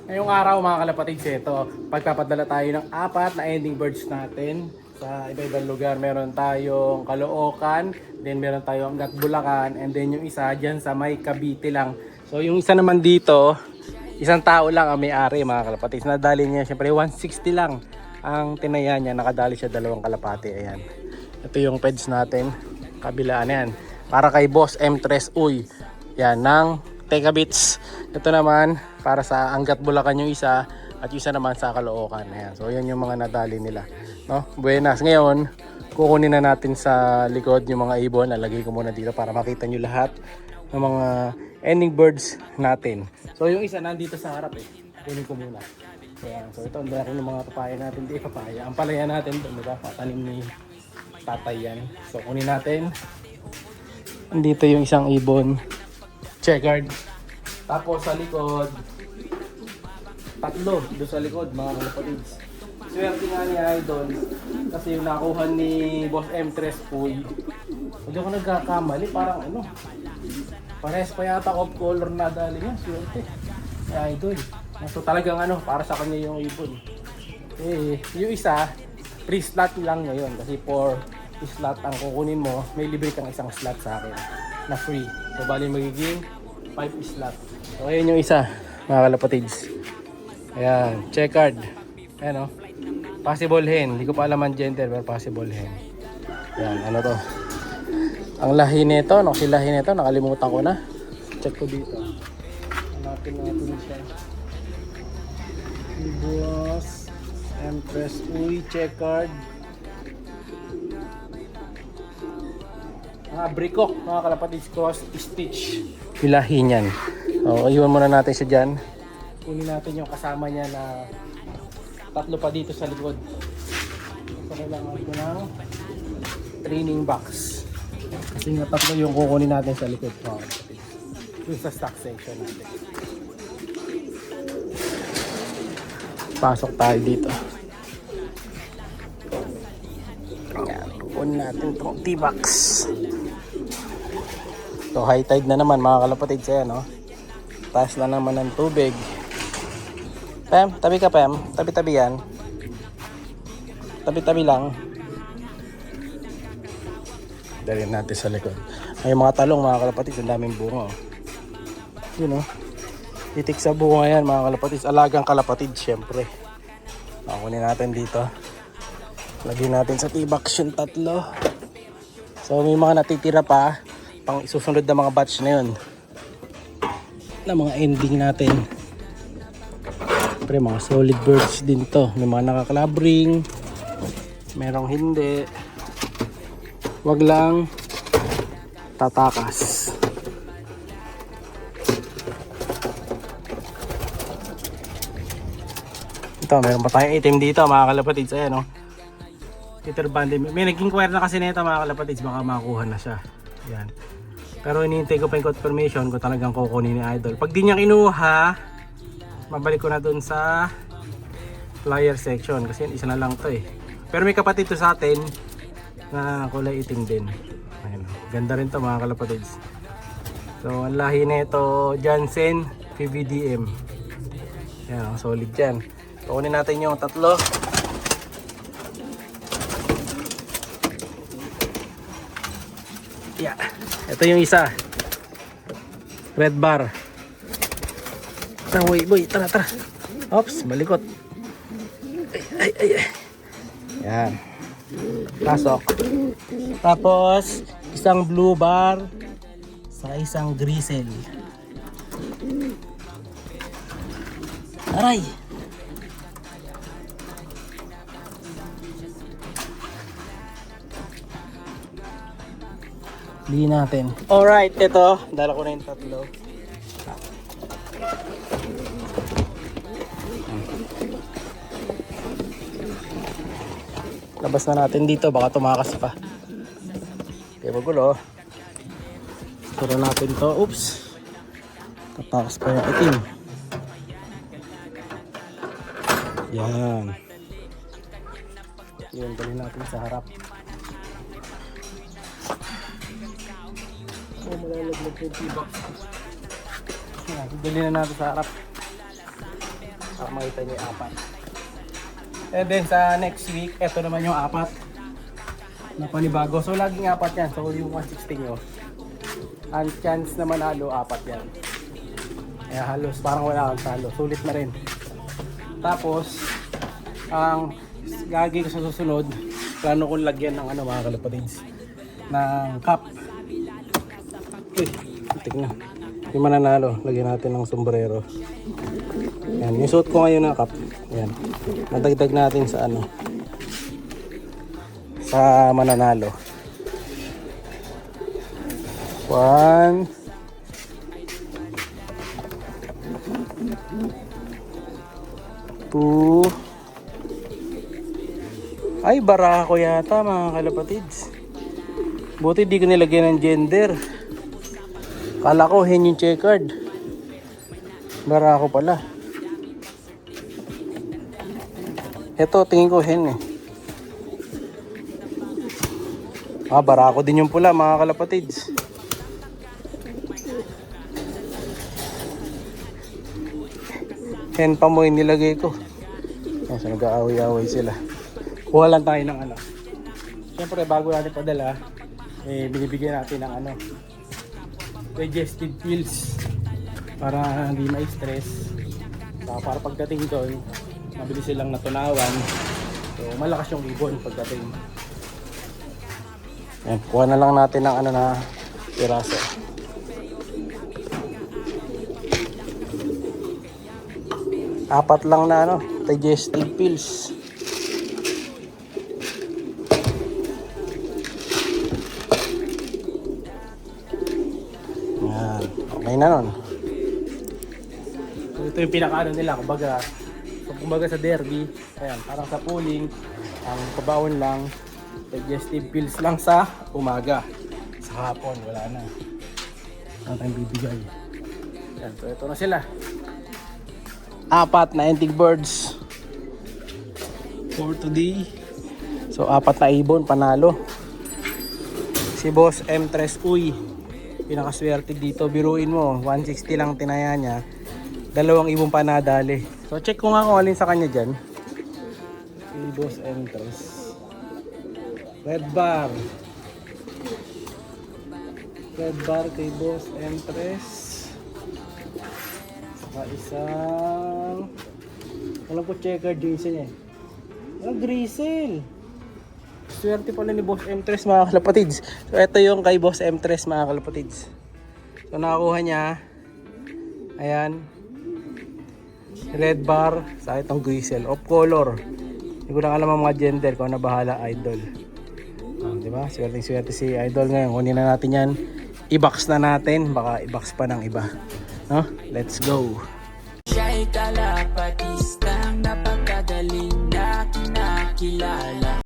Ngayong araw mga kalapatids, ito, pagpapadala tayo ng 4 na ending birds natin sa iba-ibang lugar. Meron tayong Caloocan, then meron tayong Angat Bulacan, and then yung isa dyan sa may Cavite lang. So yung isa naman dito, isang tao lang ang may-ari mga kalapatids. Nadali niya, syempre 160 lang ang tinaya niya. Nakadali siya 2 kalapati. Ayan. Ito yung peds natin. Kabilaan yan. Para kay Boss M3 Uy. Yan, ng Teka Beats. Ito naman, para sa Angat Bulacan yung isa, at yung isa naman sa Caloocan. Ayan. So, yan yung mga nadali nila. No? Buenas. Ngayon, kukunin na natin sa likod yung mga ibon. Lalagay ko muna dito para makita nyo lahat ng mga ending birds natin. So, yung isa nandito sa harap eh. Kunin ko muna. Ayan. So, ito, ang dami ng mga papaya natin. Hindi papaya. Ang palaya natin, diba? Patanim ni tatay yan. So, kunin natin. Dito yung isang ibon. Checkered. Tapos sa likod, 3 doon sa likod mga kalapatids. Swerte nga ni Idol kasi yung nakuha ni Boss M3 Uy. Hindi ako nagkakamali, parang ano, pares pa yata off color na dali niya. Swerte ni Idol. So talagang ano, para sa kanya yung ibon. Yung isa 3 slot lang ngayon kasi 4 slot ang kukunin mo, may libre kang isang slot sa akin na free. So bali magiging 5 slot. So ayun yung isa mga kalapatids. Ayan, checkered. Ayan o. Possible hen. Hindi ko pa alam ang gender pero possible hen. Ayan, ano to. Ang lahi nito, ano si lahi nito? Nakalimutan ko na. Check ko dito. Hanapin natin siya. Boss M3 Uy, checkered. Bricok, mga kalapatids, cross stitch. Ilahi niyan. So, iwan muna natin siya dyan. Kunin natin yung kasama niya na 3 pa dito sa likod. So, kailangan ko ng training box. Kasi nga 3 yung kukunin natin sa likod. Yung sa stock section natin. Pasok tayo dito. Ayan, kukunin natin itong T-box. So high tide na naman mga kalapatids, ayan no. Taas na naman ng tubig. Pem, tabi ka Pem. Tabi-tabi yan. Tabi-tabi lang. Dalhin natin sa likod. Ay mga talong mga kalapatids, ang daming bunga. Yun no. Titik sa bunga yan mga kalapatids. Alagang kalapatids syempre. Kunin natin dito. Lagyan natin sa T-box yung 3. So may mga natitira pa pang isusunod na mga batch na yun na mga ending natin. Siyempre mga solid birds din to. May mga nakakalabring, merong hindi. Wag lang tatakas. Ito meron pa tayong item dito mga kalapatids. Ayan o, Peter Bandi. May nag-inquire na kasi nito mga kalapatids, baka makuha na siya. Yan. Pero hinihintay ko pa yung confirmation kung talagang kukunin ni Idol. Pag di niya kinuha, mabalik ko na dun sa flyer section kasi isa na lang to eh. Pero may kapatid to sa atin na kulay itim din. Ayun. Ganda rin to mga kalapatids. So ang lahi nito Jansen PVDM. Yan, solid yan. Kukunin natin yung 3. Yeah. Ito yung isa. Red bar. Boy, tara. Oops, malikot. Ay. Yan. Pasok. Tapos, isang blue bar sa isang grisel. Aray! Di natin. Alright, ito. Dala ko na yung 3. Labas na natin dito. Baka tumakas pa. Okay, magulo. Turo natin to. Oops. Tatakas pa yung itim. Yan. Yan, dali natin sa harap. Malalaglag yung T-box. Dali na natin sa harap. Para makita niyo yung apat. And then sa next week, eto naman yung apat na panibago. So laging apat yan. So yung 160 nyo, ang chance na manalo, apat yan. Kaya halos parang wala kang talo. Sulit na rin. Tapos, ang gagawin ko sa susunod, plano kong lagyan ng ano mga kalapatids, ng cup. Uy, tignan. Yung mananalo, lagyan natin ng sombrero. Yan, yung suot ko ngayon ng cup. Yan. Nadagdag natin sa ano, sa mananalo. 1 2 Ay, barako yata mga kalapatids. Buti di ko nilagyan ng gender. Kala ko hen yung checkered. Barako pala. Ito, tingin ko hen eh. Barako din yung pula mga kalapatids. Hen pa mo yung nilagay ko. So nag-aaway-aaway sila. Kuha lang tayo ng ano. Siyempre bago natin padala, binibigyan natin ng ano, digestive pills para hindi ma-stress. Para pagdating doon, mabilis silang natunawan. So malakas yung ibon pagdating. Ayan, kuha na lang natin ng ano na piraso. Apat lang na ano, digestive pills. Yan, okay na nun. So, ito yung pinakaano nila, kumbaga sa derby, ayan, parang sa pooling, ang kabaon lang, digestive pills lang sa umaga. Sa hapon, wala na. Wala tayong bibigay. Yan, so ito na sila. Apat na ending birds for today. So apat na ibon panalo. Si Boss M3 Uy, pinakaswerte dito. Biruin mo, 160 lang tinaya niya, 2 ibon pa nadali. So check ko nga kung alin sa kanya dyan. Si Boss M3 red bar kay Boss M3. Saka isang, alam ko checker yung isa niya. Grisel. Swerte pala ni Boss M3 mga kalapatids. So ito yung kay Boss M3 mga kalapatids. So nakakuha niya, ayan, red bar sa itong grisel of color. Hindi ko lang alam ang mga gender, kung na bahala idol. Diba? Swerte si idol ngayon. Kunin na natin yan, i-box na natin, baka i-box pa ng iba. No? Let's go. Siya'y kalapatistang napakagaling na kinakilala.